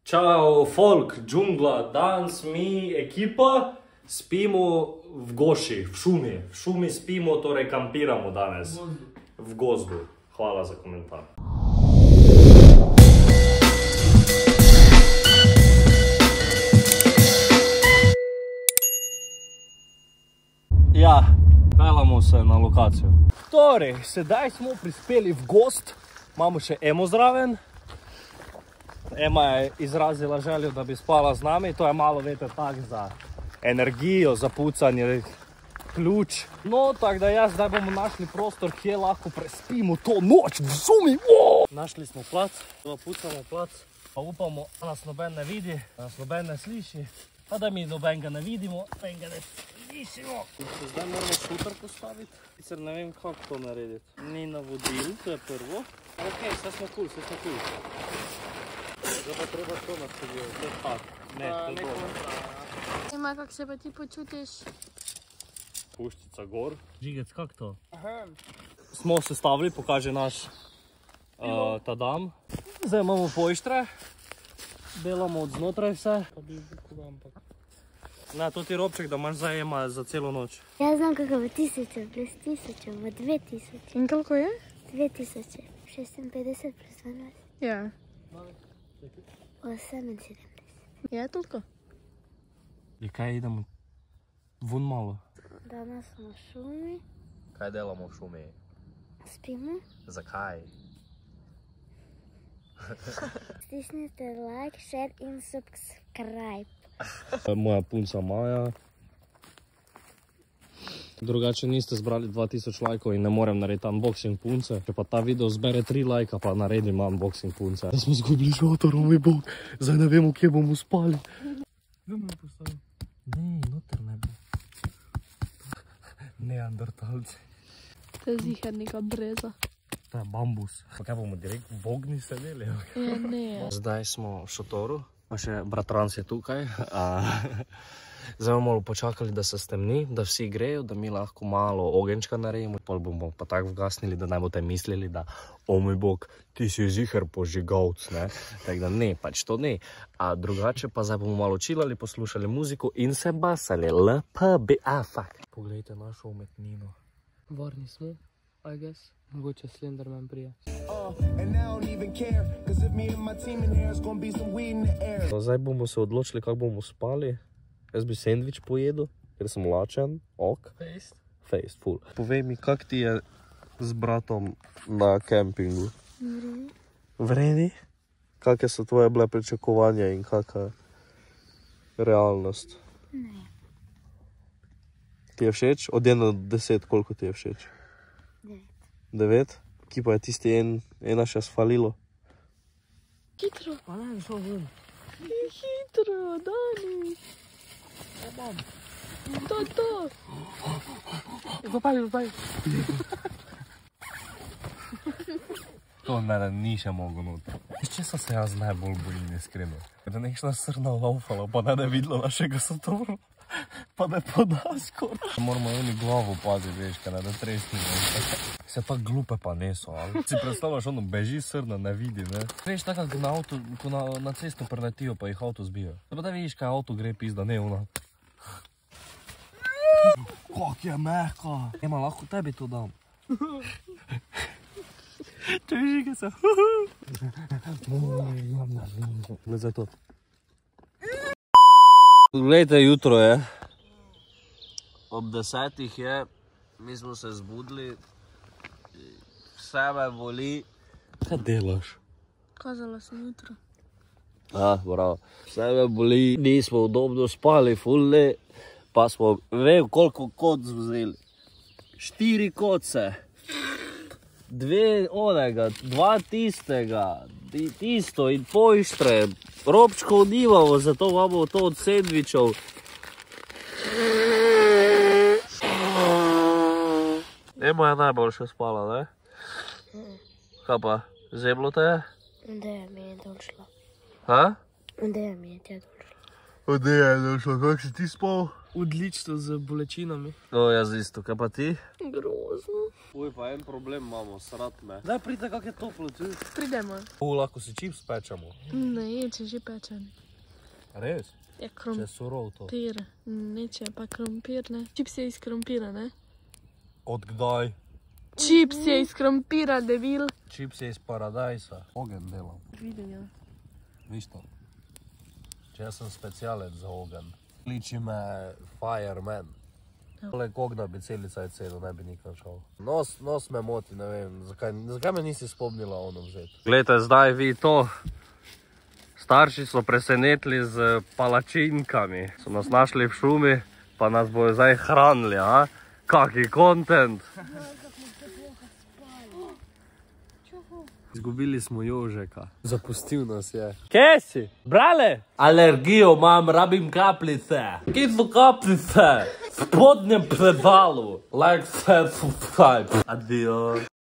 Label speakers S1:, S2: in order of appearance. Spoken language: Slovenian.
S1: Čau, folk, džungla, danes mi, ekipa, spimo v goši, v šumi. V šumi spimo, torej kampiramo danes. V gozdu. Hvala za komentar. Ja, pelamo se na lokacijo. Torej, sedaj smo prispeli v gozd. Imamo še Emo zraven. Ema je izrazila željo, da bi spala z nami. To je malo, vete, tak za energijo, za pucanje ključ. No, tako da jaz zdaj bomo našli prostor, kje lahko prespimo to noč v šumi. Našli smo plac, pucamo plac, pa upamo, da nas noben ne vidi, da nas noben ne sliši, pa da mi nobenega ne vidimo, nobenega ne slišimo. Zdaj moramo šuter postaviti, sicer ne vem, kako to narediti. Ni navodil, to je prvo. Ok, vse smo cool, vse smo cool. Zdaj pa treba to nastaviti, to je tak. Ne, to je dobro.
S2: Ema, kako se pa ti počutiš?
S1: Puščica gor. Žigec, kak to? Smo sestavili, pokaže naš ta dam. Zdaj imamo pojštre. Delamo od znotraj vse. Ne, to ti robček, da imaš zdaj Ema za celo noč.
S2: Jaz znam kako v 1000, plus 1000, v 2000. In koliko je? 2000. 56 plus 12. Ja. 78. Je toliko?
S1: Je kaj, idemo vun malo?
S2: Danes smo v šumi.
S1: Kaj delamo v šumi?
S2: Spimo.
S1: Zakaj?
S2: Stisnite like, share in subscribe.
S1: Moja punca Maja. Drugače niste zbrali 2000 lajkov in ne morem narediti unboxing punce. Če pa ta video zbere 3 lajka, pa naredim unboxing punce. Da smo zgubili šotor, moj bog. Zdaj ne vemo, kje bomo spali. Vemo je postavil. Ne, noter ne bo. Neandertalci.
S2: To je zihar neka breza.
S1: To je bambus. Pa kaj bomo direkt v ogni sedeli?
S2: Ne.
S1: Zdaj smo v šotoru. Pa še bratranc je tukaj. Zdaj bomo malo počakali, da se stemni, da vsi grejo, da mi lahko malo ogenčka naredimo. Pol bomo pa tako vgasnili, da ne boste mislili, da o moj bog, ti si zihar požigalc, ne? Tako da ne, pač to ne. A drugače pa zdaj bomo malo čilali, poslušali muziko in se basali. LPBA, fuck. Poglejte našo umetnino.
S3: Varni smo, I guess. Mogoče Slenderman prije.
S1: Zdaj bomo se odločili, kako bomo spali. Jaz bi sandvič pojedel, ker sem lačen. Ok.
S3: Faced.
S1: Faced, full. Povej mi, kak ti je z bratom na kempingu? Vredi? Kakve so tvoje bile pričakovanja in kakva je realnost?
S2: Ne.
S1: Ti je všeč? Od 1 do 10, koliko ti je všeč?
S2: 9.
S1: 9? Ki pa je tisti ena še sfalilo?
S2: Hitro.
S3: Pa ne, šel ven.
S2: Hitro, Dani. To.
S3: Zapaj.
S1: To mene ni še mogo noter. Iz česa se jaz najbolj bojim, iskreno? Da nekšna srna laufala, pa ne videla našega sotoru. Pa ne poda skoraj. Moramo eni glavo paziti, veš, kaj ne tresni. Se pa glupe pa neso, ali? Si predstavljaš, ono beži srna, ne vidi, ne? Veš, tako na avto, ko na cesto preletijo, pa jih avto zbijo. Da pa da vidiš, kaj avto gre pizda, ne ona. Kak je mehka. Ema, lahko tebi to dam. Če viži, kaj se... Gled zdaj to. Glejte, jutro je. Ob 10 je, mi smo se zbudili. Vse me boli. Kaj delaš?
S2: Kazala sem jutro.
S1: Bravo. Vse me boli, nismo udobno spali, fulne. Pa smo, vem, koliko kot vzeli. 4 kotce. 2 onega, 2 tistega, tisto in pojštre. Robčkov nimamo, zato imamo to od sandvičov. Ema je najboljše spala, ne? Kaj pa, zemljo te je?
S2: Ndeja mi je došla.
S1: Ha?
S2: Ndeja mi je tja došla.
S1: Odejeno šlo, kako si ti spal?
S3: Odlično z bolečinami.
S1: O, jaz isto, kaj pa ti?
S3: Grozno.
S1: Uj, pa en problem imamo, srat me. Daj pride, kak je toplo tu.
S3: Pridemo.
S1: Lahko si čips pečemo.
S3: Ne, če že pečem.
S1: Res?
S3: Je
S1: Če je surov to.
S3: krompir. Neče pa krompir, ne. Čips je iz krompira, ne?
S1: Od kdaj?
S3: Čips je iz krompira, debil.
S1: Čips je iz paradajsa. Ogen delam.
S3: Vidim, ja.
S1: Viš to? Če jaz sem specialec za ogen. Liči me fireman. Poleg ogna bi celica je celo, ne bi nikam šel. Nos me moti, ne vem, zakaj me nisi spomnila ono vzeti. Glejte, zdaj vi to. Starši so presenetili z palačinkami. So nas našli v šumi, pa nas bojo zdaj hranili, a? Kaki content! Izgubili smo Jožeka.
S3: Zapustil nas je.
S1: Kje si? Brale? Alergijo imam, rabim kapljice. Kje so kapljice? V spodnjem predalu. Like, subscribe. Adios.